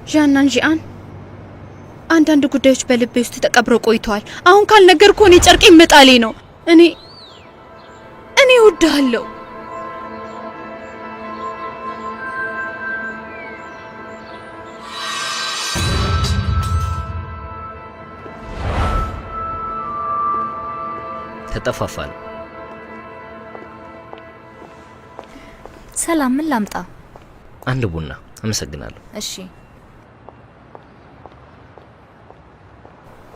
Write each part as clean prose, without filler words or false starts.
ዣናን ጂአን አንዳንድ ጉዳዮች በልቤ ውስጥ ተቀብረው ቆይተዋል። አሁን ካልነገርኩ እኔ ጨርቄ መጣሌ ነው። እኔ እወድሃለሁ። ተጠፋፋን። ሰላም፣ ምን ላምጣ? አንድ ቡና። አመሰግናለሁ። እሺ።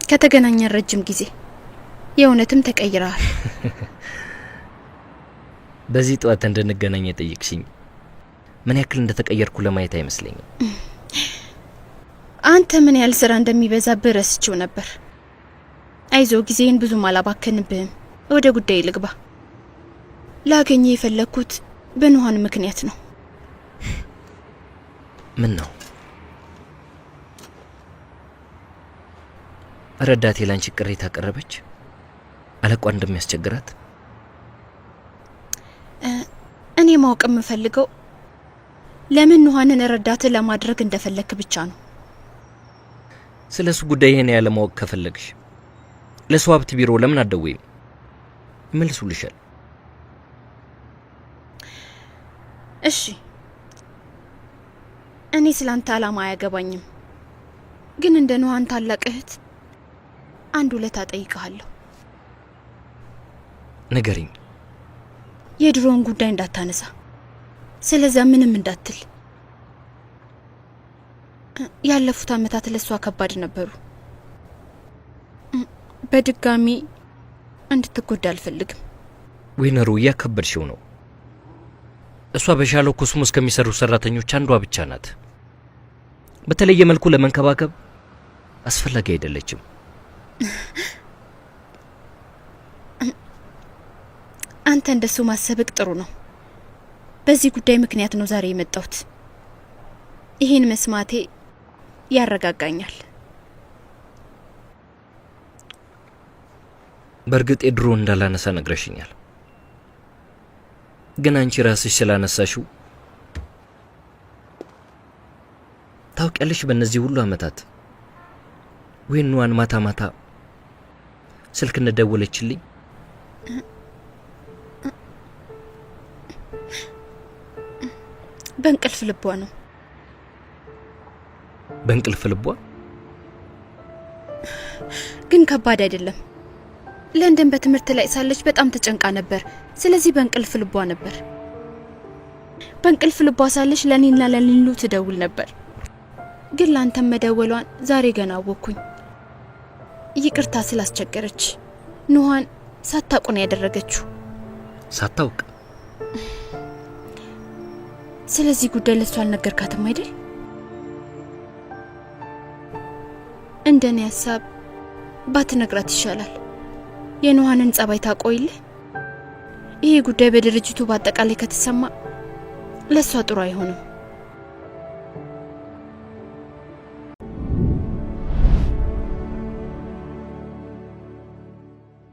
ከተገናኘን ረጅም ጊዜ የእውነትም ተቀይረሃል። በዚህ ጠዋት እንድንገናኝ የጠየቅሽኝ ምን ያክል እንደተቀየርኩ ለማየት አይመስለኝም። አንተ ምን ያህል ስራ እንደሚበዛብህ ረስቼው ነበር። አይዞ፣ ጊዜን ብዙም አላባከንብህም። ወደ ጉዳይ ልግባ። ላገኘ የፈለኩት በኑሃን ምክንያት ነው። ምን ነው? ረዳቴ ላንቺ ቅሬታ አቀረበች? አለቋ እንደሚያስቸግራት? እኔ ማወቅ የምፈልገው ለምን ኑሃንን ረዳት ለማድረግ እንደፈለክ ብቻ ነው። ስለሱ ጉዳይ ይሄን ያለ ማወቅ ከፈለግሽ ለሰው ሀብት ቢሮ ለምን አትደውይም? ይመልሱልሻል። እሺ፣ እኔ ስላንተ አላማ አያገባኝም፣ ግን እንደ ኑሃን ታላቅ እህት አንድ ውለታ ጠይቅሃለሁ። ንገሪኝ። የድሮውን ጉዳይ እንዳታነሳ፣ ስለዛ ምንም እንዳትል። ያለፉት አመታት ለሷ ከባድ ነበሩ። በድጋሚ እንድትጎዳ አልፈልግም። ወይነሩ፣ እያከበድሽው ነው። እሷ በሻለው ኮስሞስ ከሚሰሩ ሰራተኞች አንዷ ብቻ ናት። በተለየ መልኩ ለመንከባከብ አስፈላጊ አይደለችም። አንተ እንደሱ ማሰብክ ጥሩ ነው። በዚህ ጉዳይ ምክንያት ነው ዛሬ የመጣሁት። ይሄን መስማቴ ያረጋጋኛል። በእርግጥ የድሮ እንዳላነሳ ነግረሽኛል። ግን አንቺ ራስሽ ስላነሳሽው ታውቂያለሽ። በእነዚህ ሁሉ አመታት ወይኗን ማታ ማታ ስልክ እንደደወለችልኝ በእንቅልፍ ልቧ ነው። በእንቅልፍ ልቧ ግን ከባድ አይደለም። ለንደን በትምህርት ላይ ሳለች በጣም ተጨንቃ ነበር። ስለዚህ በእንቅልፍ ልቧ ነበር። በእንቅልፍ ልቧ ሳለች ለኔና ለሊሉ ትደውል ነበር። ግን ላንተም መደወሏን ዛሬ ገና አወኩኝ። ይቅርታ ስላስቸገረች። ኑሃን ሳታውቅ ነው ያደረገችው። ሳታውቅ? ስለዚህ ጉዳይ ለሷ አልነገርካትም አይደል? እንደኔ ሐሳብ ባትነግራት ይሻላል። የኑሃንን ጸባይ ታቆይልህ። ይሄ ጉዳይ በድርጅቱ በአጠቃላይ ከተሰማ ለሷ ጥሩ አይሆንም።